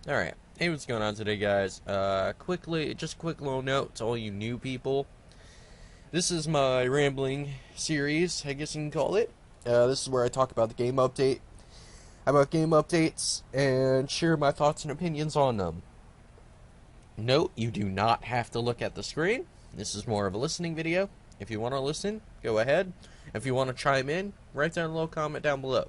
Alright, hey, what's going on today, guys? Just a quick little note to all you new people. This is my rambling series, I guess you can call it. This is where I talk about game updates, and share my thoughts and opinions on them. Note, you do not have to look at the screen. This is more of a listening video. If you want to listen, go ahead. If you want to chime in, write down a little comment down below.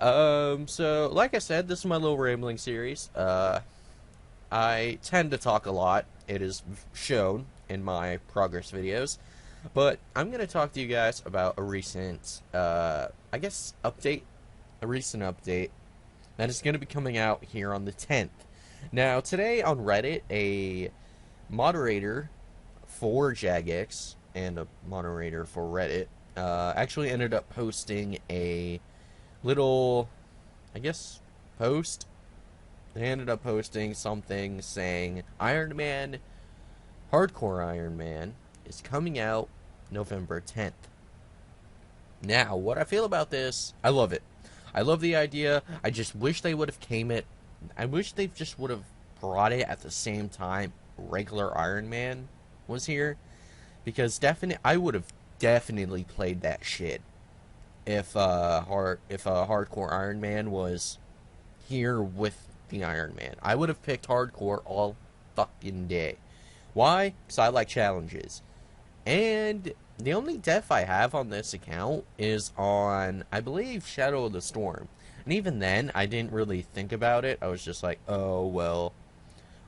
So, like I said, this is my little rambling series. I tend to talk a lot. It is shown in my progress videos. But I'm going to talk to you guys about a recent, I guess, update. A recent update that is going to be coming out here on the 10th. Now, today on Reddit, a moderator for Jagex and a moderator for Reddit actually ended up posting a little, I guess, post. They ended up posting something saying Hardcore Iron Man is coming out November 10th. Now, what I feel about this, I love it. I love the idea. I just wish they would have I wish they just would have brought it at the same time regular Iron Man was here, because I would have definitely played that shit if Hardcore Iron Man was here with the Iron Man. I would have picked Hardcore all fucking day. Why? Because I like challenges. And the only death I have on this account is on, I believe, Shadow of the Storm. And even then, I didn't really think about it. I was just like, oh, well,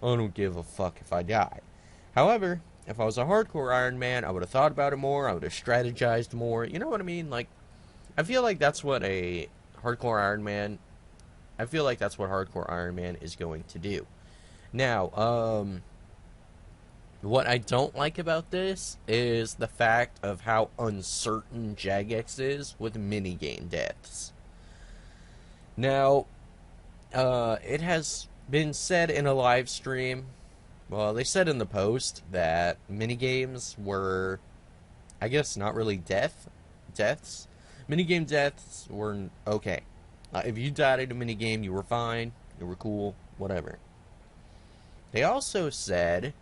I don't give a fuck if I die. However, if I was a Hardcore Iron Man, I would have thought about it more. I would have strategized more. You know what I mean? Like, I feel like that's what a Hardcore Iron Man... I feel like that's what Hardcore Iron Man is going to do. Now, what I don't like about this is the fact of how uncertain Jagex is with minigame deaths. Now, it has been said in a live stream, well, they said in the post that minigames were, I guess, not really deaths. Minigame deaths were okay. If you died in a minigame, you were fine, you were cool, whatever. They also said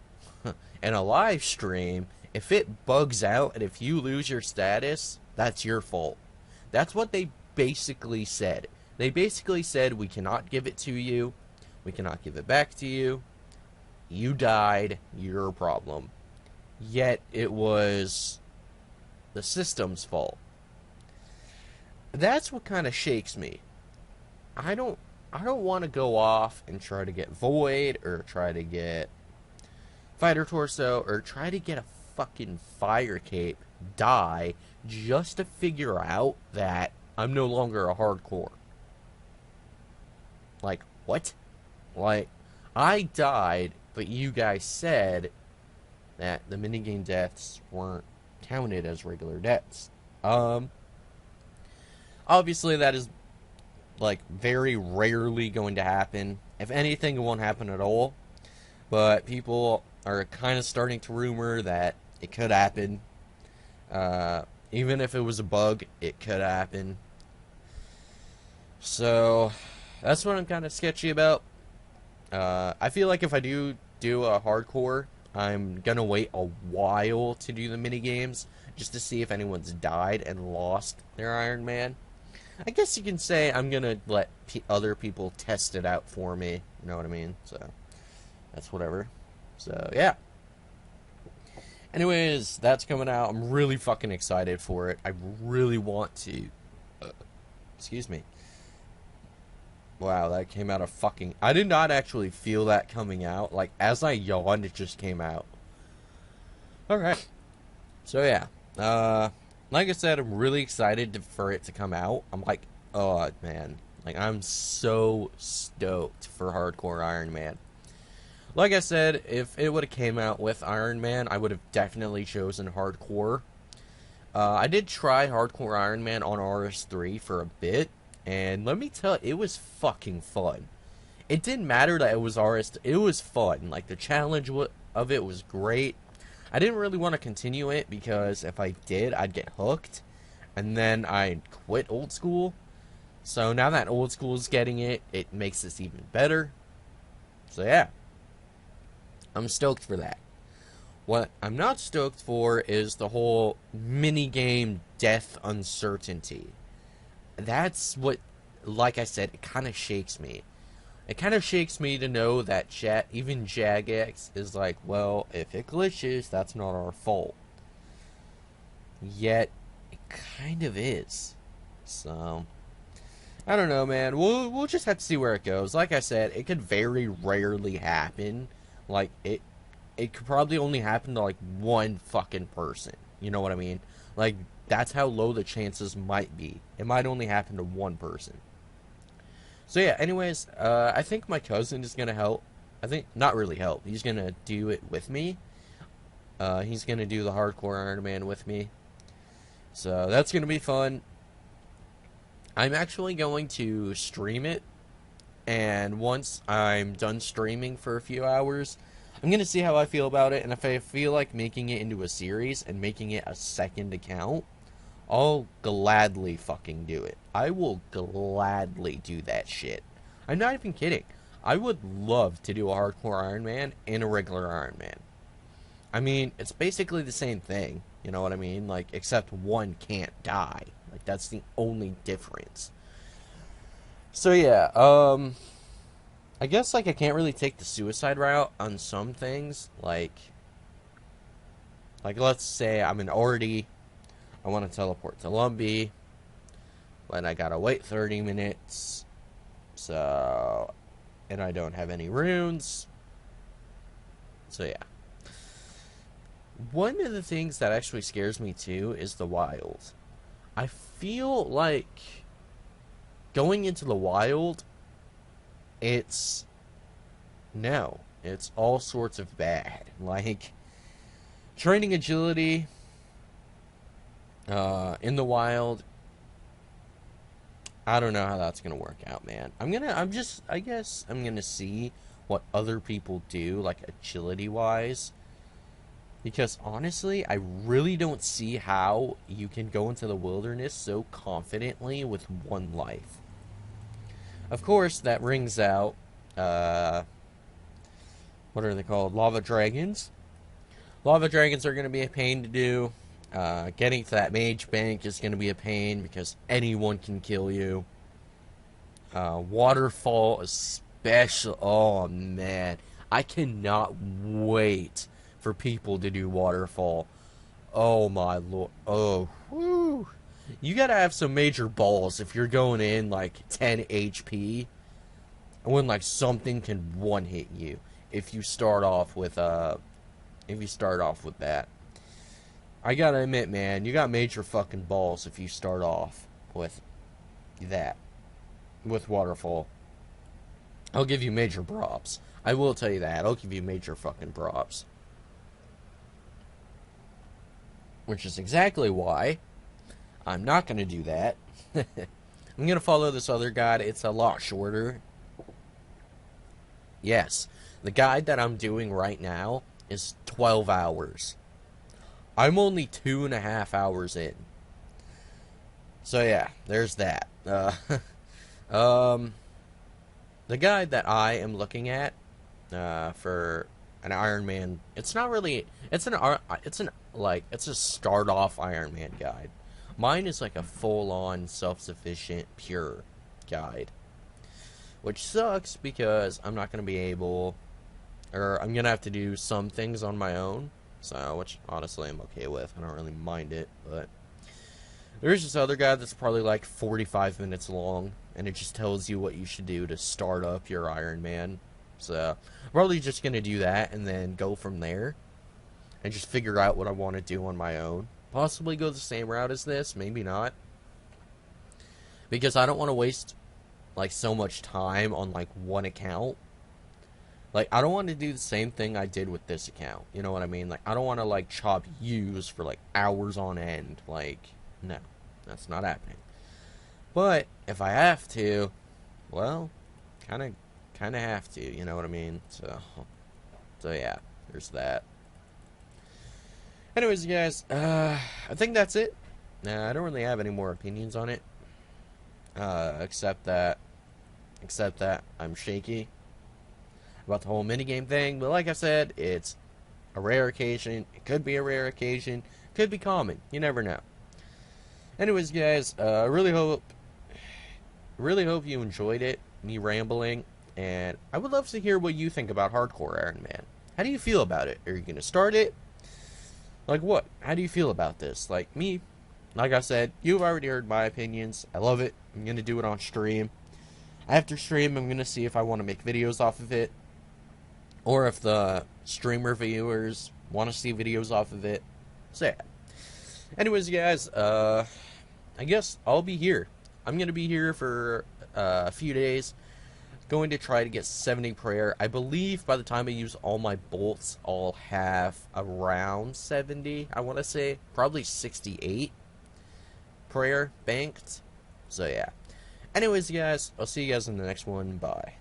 in a live stream, if it bugs out and if you lose your status, that's your fault. That's what they basically said. They basically said, we cannot give it to you, we cannot give it back to you, you died, your problem. Yet it was the system's fault. That's what kind of shakes me. I don't want to go off and try to get Void or try to get Fighter Torso or try to get a fucking Fire Cape, die, just to figure out that I'm no longer a hardcore. Like, what? Like, I died, but you guys said that the minigame deaths weren't counted as regular deaths. Obviously that is, like, very rarely going to happen. If anything, it won't happen at all. But people are kind of starting to rumor that it could happen. Even if it was a bug, it could happen. So, that's what I'm kind of sketchy about. I feel like if I do a hardcore, I'm gonna wait a while to do the minigames, just to see if anyone's died and lost their Iron Man. I guess you can say I'm gonna let other people test it out for me. You know what I mean? So, that's whatever. So, yeah. Anyways, that's coming out. I'm really fucking excited for it. I really want to. Excuse me. Wow, that came out of fucking... I did not actually feel that coming out. Like, as I yawned, it just came out. Alright. So, yeah. Like I said, I'm really excited for it to come out. I'm like, oh, man. Like, I'm so stoked for Hardcore Iron Man. Like I said, if it would have came out with Iron Man, I would have definitely chosen Hardcore. I did try Hardcore Iron Man on RS3 for a bit. And let me tell you, it was fucking fun. It didn't matter that it was RS. It was fun. Like, the challenge of it was great. I didn't really want to continue it because if I did, I'd get hooked. And then I'd quit old school. So now that old school is getting it, it makes this even better. So yeah, I'm stoked for that. What I'm not stoked for is the whole minigame death uncertainty. That's what, like I said, it kind of shakes me. It kind of shakes me to know that even Jagex is like, well, if it glitches, that's not our fault. Yet, it kind of is. So, I don't know, man. We'll just have to see where it goes. Like I said, it could very rarely happen. Like, it could probably only happen to, like, one fucking person. You know what I mean? Like, that's how low the chances might be. It might only happen to one person. So yeah, anyways, I think my cousin is gonna help. I think, not really help. He's gonna do it with me. He's gonna do the hardcore Ironman with me. So that's gonna be fun. I'm actually going to stream it. And once I'm done streaming for a few hours, I'm gonna see how I feel about it. And if I feel like making it into a series and making it a second account, I'll gladly fucking do it. I will gladly do that shit. I'm not even kidding. I would love to do a hardcore Iron Man and a regular Iron Man. I mean, it's basically the same thing. You know what I mean? Like, except one can't die. Like, that's the only difference. So yeah, I guess, like, I can't really take the suicide route on some things. Like let's say I'm an Artie. I want to teleport to Lumbee, but I gotta wait 30 minutes, so, and I don't have any runes, so yeah. One of the things that actually scares me too is the wild. I feel like going into the wild, it's all sorts of bad. Like, training agility in the wild, I don't know how that's gonna work out, man. I guess I'm gonna see what other people do, like agility wise, because honestly, I really don't see how you can go into the wilderness so confidently with one life. Of course, that rings out, what are they called? Lava dragons. Lava dragons are gonna be a pain to do. Getting to that mage bank is going to be a pain because anyone can kill you. Waterfall especially. Oh, man. I cannot wait for people to do waterfall. Oh, my lord. Oh, whew. You got to have some major balls if you're going in, like, 10 HP. When, like, something can one-hit you. If you start off with that. I gotta admit, man, you got major fucking balls if you start off with that. With Waterfall. I'll give you major props. I will tell you that. I'll give you major fucking props. Which is exactly why I'm not gonna do that. I'm gonna follow this other guide. It's a lot shorter. Yes, the guide that I'm doing right now is 12 hours. I'm only 2.5 hours in. So yeah, there's that. The guide that I am looking at for an Iron Man, it's not really. It's a start off Iron Man guide. Mine is like a full on self-sufficient pure guide, which sucks because I'm not gonna be able, or I'm gonna have to do some things on my own. So, which honestly I'm okay with. I don't really mind it, but there's this other guy that's probably like 45 minutes long, and it just tells you what you should do to start up your Iron Man. So, I'm probably just going to do that and then go from there and just figure out what I want to do on my own. Possibly go the same route as this, maybe not. Because I don't want to waste like so much time on like one account. Like, I don't want to do the same thing I did with this account. You know what I mean? Like, I don't want to, like, chop use for, like, hours on end. Like, no. That's not happening. But, if I have to, well, kind of have to. You know what I mean? So yeah. There's that. Anyways, you guys, I think that's it. I don't really have any more opinions on it. Except that I'm shaky. about the whole minigame thing, but like I said, it's a rare occasion. It could be a rare occasion. Could be common. You never know. Anyways, guys, really hope you enjoyed it, me rambling, and I would love to hear what you think about Hardcore Iron Man. How do you feel about it? Are you going to start it? Like what? How do you feel about this? Like me, like I said, you've already heard my opinions. I love it. I'm going to do it on stream. After stream, I'm going to see if I want to make videos off of it, or if the streamer viewers want to see videos off of it. So yeah. Anyways, guys, I guess I'll be here. I'm going to be here for a few days. Going to try to get 70 prayer. I believe by the time I use all my bolts, I'll have around 70, I want to say. Probably 68 prayer banked. So yeah. Anyways, guys, I'll see you guys in the next one. Bye.